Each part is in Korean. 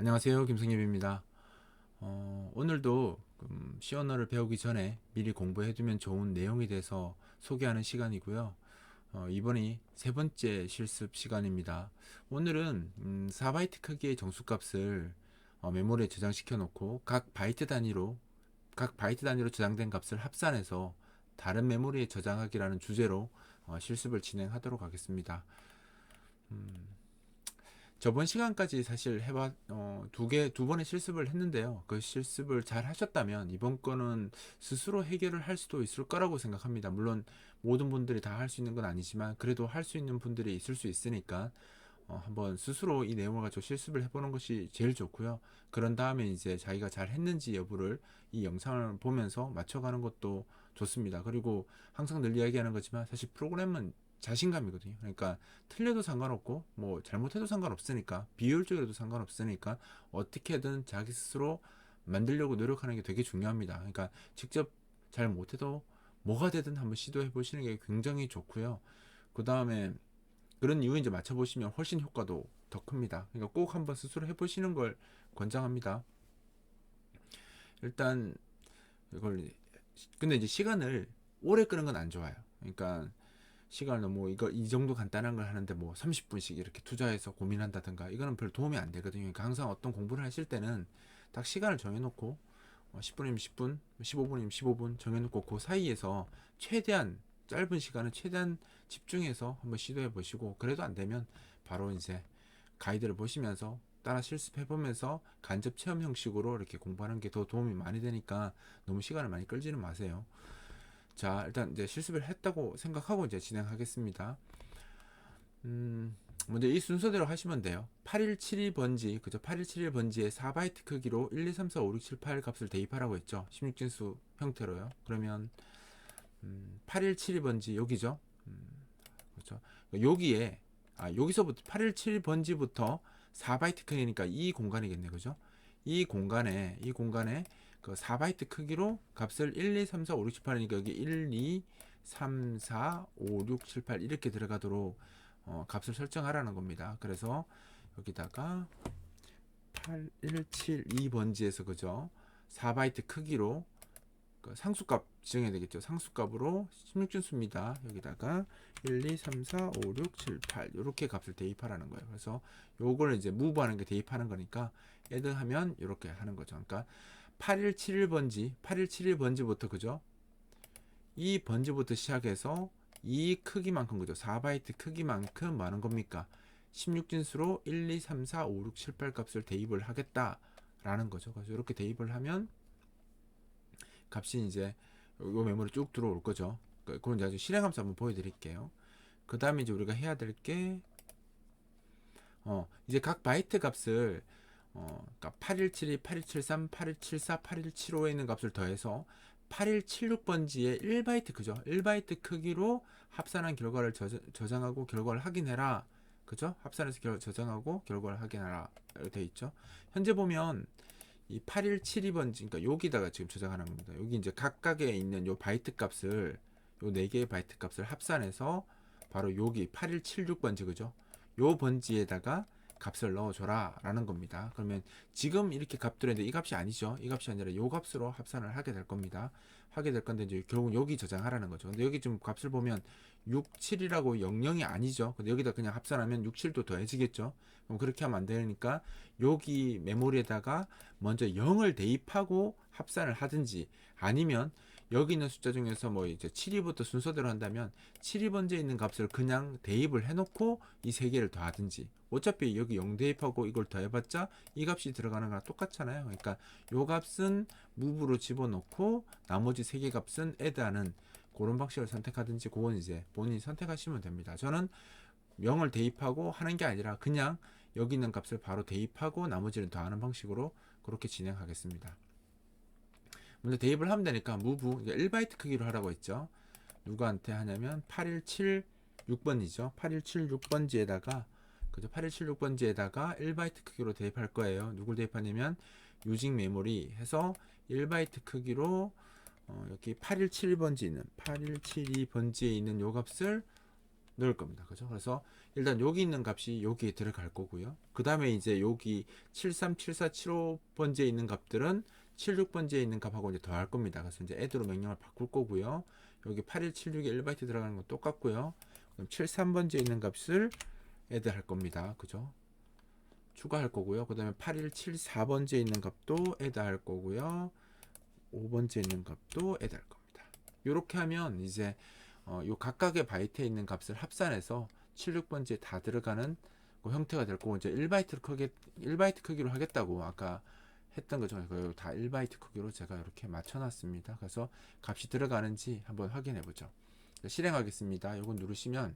안녕하세요. 김승엽입니다. 오늘도 C 언어를 배우기 전에 미리 공부해두면 좋은 내용에 대해서 소개하는 시간이고요. 이번이 세 번째 실습 시간입니다. 오늘은 4바이트 크기의 정수값을 메모리에 저장시켜 놓고 각 바이트 단위로 저장된 값을 합산해서 다른 메모리에 저장하기라는 주제로 실습을 진행하도록 하겠습니다. 저번 시간까지 사실 두 번의 실습을 했는데요. 그 실습을 잘 하셨다면 이번 거는 스스로 해결을 할 수도 있을 거라고 생각합니다. 물론 모든 분들이 다 할 수 있는 건 아니지만 그래도 할 수 있는 분들이 있을 수 있으니까 한번 스스로 이 내용을 가지고 실습을 해보는 것이 제일 좋고요. 그런 다음에 이제 자기가 잘 했는지 여부를 이 영상을 보면서 맞춰가는 것도 좋습니다. 그리고 항상 늘 이야기하는 거지만 사실 프로그램은 자신감이거든요. 그러니까 틀려도 상관없고 뭐 잘못해도 상관없으니까 비효율적이라도 상관없으니까 어떻게든 자기 스스로 만들려고 노력하는 게 되게 중요합니다. 그러니까 직접 잘 못해도 뭐가 되든 한번 시도해 보시는 게 굉장히 좋고요. 그 다음에 그런 이유 이제 맞춰보시면 훨씬 효과도 더 큽니다. 그러니까 꼭 한번 스스로 해보시는 걸 권장합니다. 일단 이걸 근데 이제 시간을 오래 끄는 건 안 좋아요. 그러니까 시간을 너무 이거 이 정도 간단한 걸 하는데 뭐 30분씩 이렇게 투자해서 고민한다든가 이거는 별 도움이 안 되거든요. 그러니까 항상 어떤 공부를 하실 때는 딱 시간을 정해놓고 10분이면 10분, 15분이면 15분 정해놓고 그 사이에서 최대한 짧은 시간을 최대한 집중해서 한번 시도해 보시고 그래도 안 되면 바로 이제 가이드를 보시면서 따라 실습해 보면서 간접 체험 형식으로 이렇게 공부하는 게 더 도움이 많이 되니까 너무 시간을 많이 끌지는 마세요. 자, 일단 이제 실습을 했다고 생각하고 이제 진행하겠습니다. 먼저 이 순서대로 하시면 돼요. 8172번지, 그죠? 8171번지에 4바이트 크기로 1, 2, 3, 4, 5, 6, 7, 8 값을 대입하라고 했죠. 16진수 형태로요. 그러면 8172번지 여기죠. 그렇죠. 여기에 여기서부터 8171번지부터 4바이트 크기니까 이 공간이겠네, 그죠? 이 공간에 그 4바이트 크기로 값을 1, 2, 3, 4, 5, 6, 7, 8이니까 여기 1, 2, 3, 4, 5, 6, 7, 8 이렇게 들어가도록 값을 설정하라는 겁니다. 그래서 여기다가 8172번지에서 그죠? 4바이트 크기로 그 상수값 지정해야 되겠죠. 상수값으로 16진수입니다. 여기다가 1, 2, 3, 4, 5, 6, 7, 8 이렇게 값을 대입하라는 거예요. 그래서 요걸 이제 무브하는 게 대입하는 거니까 add 하면 이렇게 하는 거죠. 그러니까 8171번지부터 그죠? 이 번지부터 시작해서 이 크기만큼 그죠? 4바이트 크기만큼 많은 겁니까? 16진수로 1, 2, 3, 4, 5, 6, 7, 8 값을 대입을 하겠다라는 거죠. 그래서 이렇게 대입을 하면 값이 이제 요 메모리 쭉 들어올 거죠. 그건 이제 실행함수 한번 보여드릴게요. 그 다음에 이제 우리가 해야 될 게 이제 각 바이트 값을 그러니까 8172, 8173, 8174, 8175에 있는 값을 더해서 8176번지에 1바이트 그죠? 1바이트 크기로 합산한 결과를 저장하고 결과를 확인해라. 그죠? 합산해서 저장하고 결과를 확인하라. 이렇게 돼 있죠. 현재 보면 이 8172번지 그러니까 여기다가 지금 저장하는 겁니다. 여기 이제 각각에 있는 요 바이트 값을 요 4개의 바이트 값을 합산해서 바로 여기 8176번지 그죠? 요 번지에다가 값을 넣어줘라 라는 겁니다. 그러면 지금 이렇게 값 들었는데 이 값이 아니죠. 이 값이 아니라 요 값으로 합산을 하게 될 겁니다. 하게 될 건데 이제 결국 여기 저장하라는 거죠. 근데 여기 좀 값을 보면 67이라고 00이 아니죠. 근데 여기다 그냥 합산하면 67도 더해지겠죠. 그럼 그렇게 하면 안 되니까 여기 메모리에다가 먼저 0을 대입하고 합산을 하든지 아니면 여기 있는 숫자 중에서 뭐 이제 7위부터 순서대로 한다면 7위번지에 있는 값을 그냥 대입을 해놓고 이 세 개를 더하든지 어차피 여기 0 대입하고 이걸 더해봤자 이 값이 들어가는 거랑 똑같잖아요. 그러니까 요 값은 무브로 집어넣고 나머지 세 개 값은 add하는 그런 방식을 선택하든지 그건 이제 본인이 선택하시면 됩니다. 저는 0을 대입하고 하는 게 아니라 그냥 여기 있는 값을 바로 대입하고 나머지는 더하는 방식으로 그렇게 진행하겠습니다. 먼저 대입을 하면 되니까 move 1바이트 크기로 하라고 했죠. 누구한테 하냐면 8176번이죠. 8176번지에다가 그죠? 8176번지에다가 1바이트 크기로 대입할 거예요. 누굴 대입하냐면 유직 메모리 해서 1바이트 크기로 여기 8171번지 있는 8172번지에 있는 요 값을 넣을 겁니다. 그죠? 그래서 일단 여기 있는 값이 여기에 들어갈 거고요. 그 다음에 이제 여기 73, 74, 75번지에 있는 값들은 76번지에 있는 값하고 이제 더할 겁니다. 그래서 이제 add로 명령을 바꿀 거고요. 여기 8176에 1바이트 들어가는 건 똑같고요. 그럼 73번지에 있는 값을 add 할 겁니다. 그죠? 추가할 거고요. 그 다음에 8174번지에 있는 값도 add 할 거고요. 5번지에 있는 값도 add 할 겁니다. 이렇게 하면 이제 요 각각의 바이트에 있는 값을 합산해서 76번지에 다 들어가는 그 형태가 될 거고, 이제 1바이트 크기로 하겠다고 아까 했던 거죠. 다 1바이트 크기로 제가 이렇게 맞춰놨습니다. 그래서 값이 들어가는지 한번 확인해 보죠. 실행하겠습니다. 요거 누르시면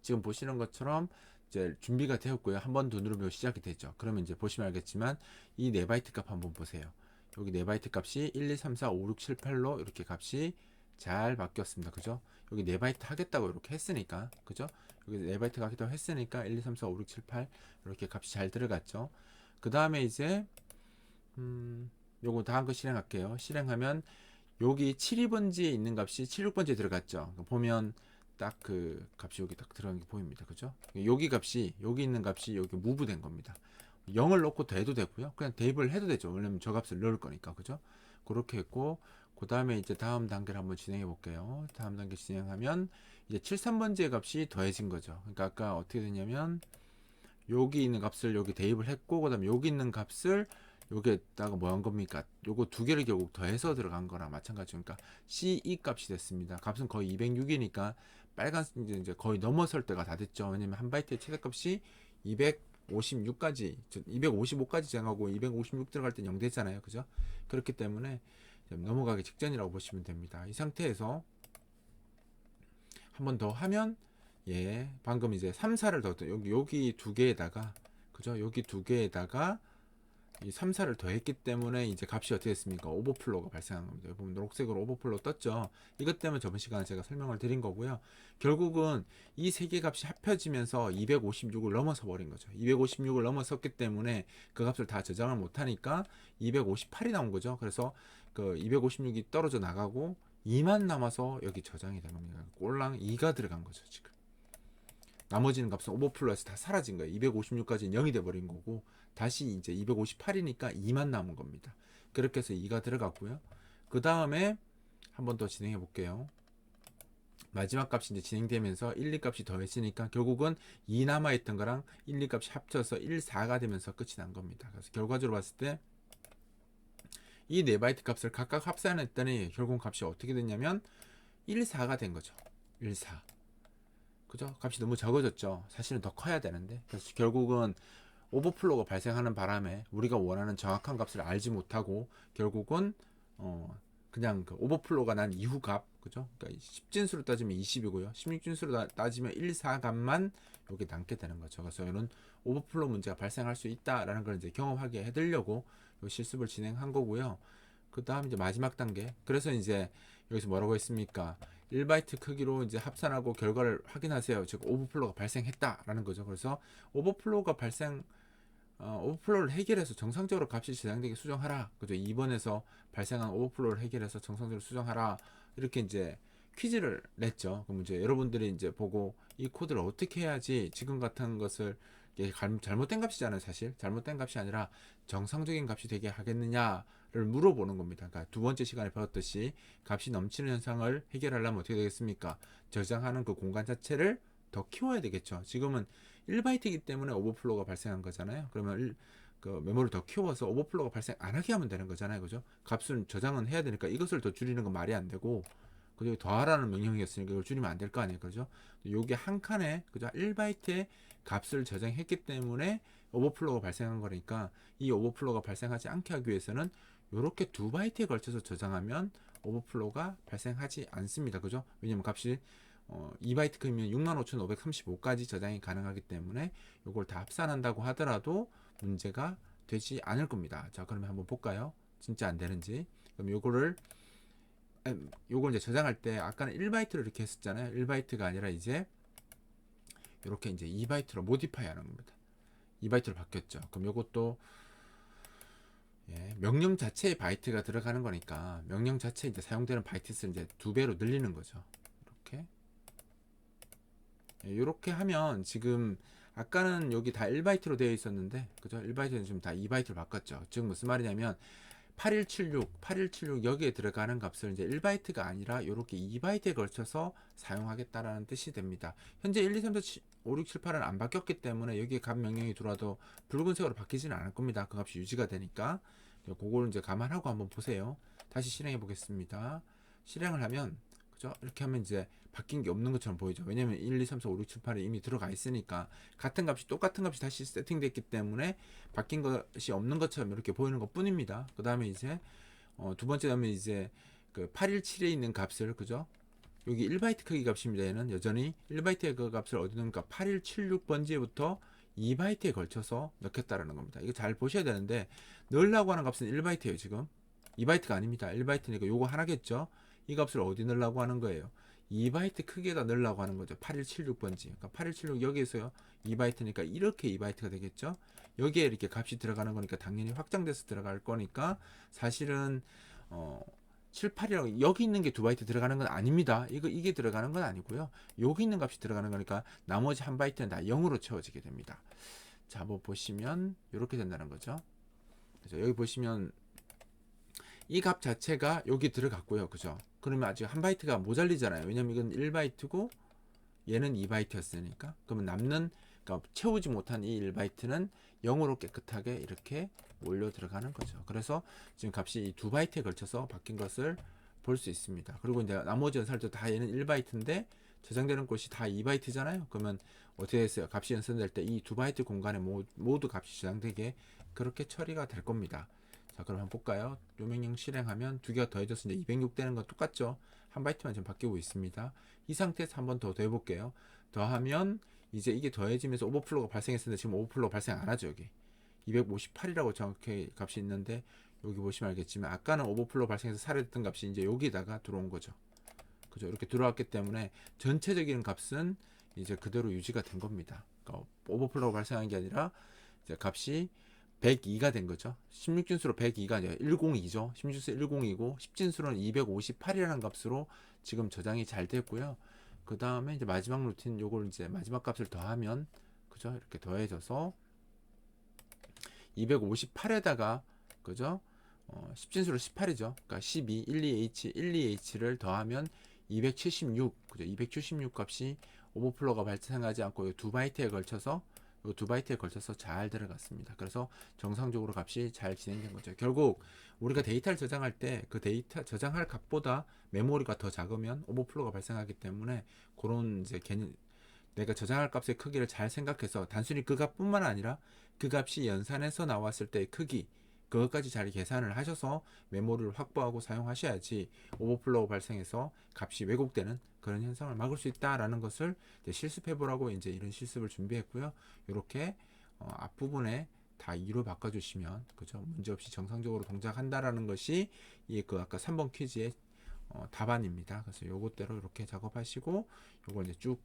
지금 보시는 것처럼 이제 준비가 되었고요. 한 번 더 누르면 시작이 되죠. 그러면 이제 보시면 알겠지만 이 4바이트 값 한번 보세요. 여기 4바이트 값이 1, 2, 3, 4, 5, 6, 7, 8로 이렇게 값이 잘 바뀌었습니다. 그죠? 여기 4바이트 하겠다고 이렇게 했으니까, 그죠? 여기 4바이트 하겠다고 했으니까 1, 2, 3, 4, 5, 6, 7, 8 이렇게 값이 잘 들어갔죠. 그 다음에 이제 요거 다음 거 실행할게요. 실행하면 여기 72번지에 있는 값이 76번지에 들어갔죠. 보면 딱 그 값이 여기 딱 들어간 게 보입니다. 그죠? 여기 값이, 여기 있는 값이 여기 무브된 겁니다. 0을 넣고 더해도 되고요. 그냥 대입을 해도 되죠. 왜냐면 저 값을 넣을 거니까. 그죠? 그렇게 했고, 그 다음에 이제 다음 단계를 한번 진행해 볼게요. 다음 단계 진행하면 이제 73번지의 값이 더해진 거죠. 그러니까 아까 어떻게 됐냐면 여기 있는 값을 여기 대입을 했고, 그 다음에 여기 있는 값을 여기에다가 뭐 한 겁니까? 요거 두 개를 결국 더해서 들어간 거랑 마찬가지니까 그러니까 CE 값이 됐습니다. 값은 거의 206이니까 빨간 이제 거의 넘어설 때가 다 됐죠. 왜냐면 한 바이트의 최대값이 256까지 255까지 정하고 256 들어갈 땐 0 되잖아요. 그죠? 그렇기 때문에 넘어가기 직전이라고 보시면 됩니다. 이 상태에서 한 번 더 하면 예, 방금 이제 3, 4를 더 여기 두 개에다가 그죠? 여기 두 개에다가 이 3, 4를 더했기 때문에 이제 값이 어떻게 됐습니까? 오버플로우가 발생한 겁니다. 여기 보면 녹색으로 오버플로우 떴죠. 이것 때문에 저번 시간에 제가 설명을 드린 거고요. 결국은 이 세 개 값이 합쳐지면서 256을 넘어서 버린 거죠. 256을 넘어섰기 때문에 그 값을 다 저장을 못하니까 258이 나온 거죠. 그래서 그 256이 떨어져 나가고 2만 남아서 여기 저장이 된 겁니다. 꼴랑 2가 들어간 거죠, 지금. 나머지는 값은 오버플로에서 다 사라진 거예요. 256까지는 0이 돼버린 거고 다시 이제 258이니까 2만 남은 겁니다. 그렇게 해서 2가 들어갔고요. 그 다음에 한 번 더 진행해 볼게요. 마지막 값이 이제 진행되면서 1, 2 값이 더해지니까 결국은 2 남아있던 거랑 1, 2 값이 합쳐서 1, 4가 되면서 끝이 난 겁니다. 그래서 결과적으로 봤을 때 이 4바이트 값을 각각 합산했더니 결국 값이 어떻게 됐냐면 1, 4가 된 거죠. 1, 4. 그죠? 값이 너무 적어졌죠. 사실은 더 커야 되는데. 그래서 결국은 오버플로우가 발생하는 바람에 우리가 원하는 정확한 값을 알지 못하고 결국은 그냥 그 오버플로우가 난 이후 값, 그죠? 그러니까 10진수로 따지면 20이고요. 16진수로 따지면 1, 4 값만 여기 남게 되는 거죠. 그래서 이런 오버플로우 문제가 발생할 수 있다라는 걸 이제 경험하게 해드리려고 이 실습을 진행한 거고요. 그 다음 이제 마지막 단계. 그래서 이제 여기서 뭐라고 했습니까? 1바이트 크기로 이제 합산하고 결과를 확인하세요. 즉 오버플로우가 발생했다라는 거죠. 그래서 오버플로우가 오버플로우를 해결해서 정상적으로 값이 저장되게 수정하라. 그죠? 2번에서 발생한 오버플로우를 해결해서 정상적으로 수정하라. 이렇게 이제 퀴즈를 냈죠. 그럼 이제 여러분들이 이제 보고 이 코드를 어떻게 해야지 지금 같은 것을 이게 잘못된 값이잖아요. 사실 잘못된 값이 아니라 정상적인 값이 되게 하겠느냐를 물어보는 겁니다. 그러니까 두 번째 시간에 배웠듯이 값이 넘치는 현상을 해결하려면 어떻게 되겠습니까? 저장하는 그 공간 자체를 더 키워야 되겠죠. 지금은 1바이트이기 때문에 오버플로우가 발생한 거잖아요. 그러면 그 메모를 더 키워서 오버플로우가 발생 안 하게 하면 되는 거잖아요. 그죠? 값은 저장은 해야 되니까 이것을 더 줄이는 건 말이 안 되고 그리고 더하라는 명령이었으니까 이걸 줄이면 안 될 거 아니에요. 그죠? 요게 한 칸에 그죠? 1바이트의 값을 저장했기 때문에 오버플로우가 발생한 거니까 이 오버플로우가 발생하지 않게 하기 위해서는 이렇게 2바이트에 걸쳐서 저장하면 오버플로우가 발생하지 않습니다. 그죠? 왜냐면 값이 2바이트 크기면 65,535까지 저장이 가능하기 때문에 이걸 다 합산한다고 하더라도 문제가 되지 않을 겁니다. 자, 그러면 한번 볼까요? 진짜 안 되는지. 그럼 요걸 이제 저장할 때 아까는 1바이트로 이렇게 했었잖아요. 1바이트가 아니라 이제 이렇게 이제 2바이트로 모디파이 하는 겁니다. 2바이트로 바뀌었죠. 그럼 요것도 예, 명령 자체에 바이트가 들어가는 거니까 명령 자체에 이제 사용되는 바이트 수를 이제 2배로 늘리는 거죠. 이렇게 이렇게 하면 지금 아까는 여기 다 1바이트로 되어 있었는데 그죠? 1바이트는 지금 다 2바이트로 바꿨죠. 즉 무슨 말이냐면 8176 여기에 들어가는 값을 이제 1바이트가 아니라 이렇게 2바이트에 걸쳐서 사용하겠다라는 뜻이 됩니다. 현재 1, 2, 3, 4, 5, 6, 7, 8은 안 바뀌었기 때문에 여기에 값 명령이 들어와도 붉은색으로 바뀌지는 않을 겁니다. 그 값이 유지가 되니까 그거를 이제 감안하고 한번 보세요. 다시 실행해 보겠습니다. 실행을 하면 그죠? 이렇게 하면 이제 바뀐 게 없는 것처럼 보이죠. 왜냐면 1, 2, 3, 4, 5, 6, 7, 8에 이미 들어가 있으니까 같은 값이 똑같은 값이 다시 세팅됐기 때문에 바뀐 것이 없는 것처럼 이렇게 보이는 것 뿐입니다. 그 다음에 이제 두 번째 하면 이제 그 817에 있는 값을 그죠? 여기 1바이트 크기 값입니다. 얘는 여전히 1바이트의 그 값을 어디 넣으니까 8176번지부터 2바이트에 걸쳐서 넣겠다라는 겁니다. 이거 잘 보셔야 되는데 넣으려고 하는 값은 1바이트예요. 지금 2바이트가 아닙니다. 1바이트니까 요거 하나겠죠. 이 값을 어디 넣으려고 하는 거예요. 2바이트 크기에다 넣으려고 하는 거죠. 8176번지. 그러니까 8176 여기에서요. 2바이트니까 이렇게 2바이트가 되겠죠. 여기에 이렇게 값이 들어가는 거니까 당연히 확장돼서 들어갈 거니까 사실은 7, 8이라고 여기 있는 게 2바이트 들어가는 건 아닙니다. 이게 들어가는 건 아니고요. 여기 있는 값이 들어가는 거니까 나머지 한 바이트는 다 0으로 채워지게 됩니다. 자, 한번 보시면 이렇게 된다는 거죠. 그래서 여기 보시면 이 값 자체가 여기 들어갔고요. 그죠? 그러면 아직 한 바이트가 모자리잖아요. 왜냐면 이건 1바이트고 얘는 2바이트였으니까. 그러면 남는 그러니까 채우지 못한 이 1바이트는 0으로 깨끗하게 이렇게 몰려 들어가는 거죠. 그래서 지금 값이 이 2바이트에 걸쳐서 바뀐 것을 볼 수 있습니다. 그리고 이제 나머지 연산도 다 얘는 1바이트인데 저장되는 곳이 다 2바이트잖아요. 그러면 어떻게 했어요? 값이 연산될 때 이 2바이트 공간에 모두 값이 저장되게 그렇게 처리가 될 겁니다. 자, 그럼 한번 볼까요? 요 명령 실행하면 두 개가 더해져서 이제 206 되는 건 똑같죠? 한 바이트만 지금 바뀌고 있습니다. 이 상태에서 한번 더 더해볼게요. 더하면 이제 이게 더해지면서 오버플로우가 발생했는데 지금 오버플로우 발생 안 하죠, 여기. 258이라고 정확히 값이 있는데 여기 보시면 알겠지만 아까는 오버플로우 발생해서 사라졌던 값이 이제 여기다가 들어온 거죠. 그죠? 이렇게 들어왔기 때문에 전체적인 값은 이제 그대로 유지가 된 겁니다. 그러니까 오버플로우 발생한 게 아니라 이제 값이 102가 된 거죠. 16진수로 102가 아니라 102죠. 16진수 102고 10진수로는 258이라는 값으로 지금 저장이 잘 됐고요. 그 다음에 이제 마지막 루틴 요걸 이제 마지막 값을 더하면 그죠? 이렇게 더해져서 258에다가 그죠? 10진수로 18이죠. 그러니까 12, 12H, 12H를 더하면 276, 그죠? 276 값이 오버플로우가 발생하지 않고 두 바이트에 걸쳐서 두 바이트에 걸쳐서 잘 들어갔습니다. 그래서 정상적으로 값이 잘 진행된 거죠. 결국 우리가 데이터를 저장할 때 그 데이터 저장할 값보다 메모리가 더 작으면 오버플로우가 발생하기 때문에 그런 이제 개념 내가 저장할 값의 크기를 잘 생각해서 단순히 그 값뿐만 아니라 그 값이 연산해서 나왔을 때의 크기 그것까지 잘 계산을 하셔서 메모리를 확보하고 사용하셔야지 오버플로우 발생해서 값이 왜곡되는 그런 현상을 막을 수 있다라는 것을 실습해 보라고 이제 이런 실습을 준비했고요. 이렇게 앞부분에 다 2로 바꿔주시면 그죠 문제없이 정상적으로 동작한다라는 것이 이 그 아까 3번 퀴즈의 답안입니다. 그래서 요것대로 이렇게 작업하시고 요걸 이제 쭉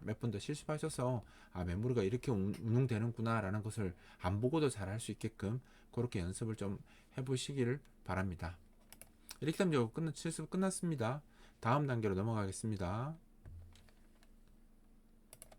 몇 번 더 실습하셔서 아 메모리가 이렇게 운용되는구나 라는 것을 안 보고도 잘 할 수 있게끔 그렇게 연습을 좀 해보시기를 바랍니다. 이렇게 하면 실습 끝났습니다. 다음 단계로 넘어가겠습니다.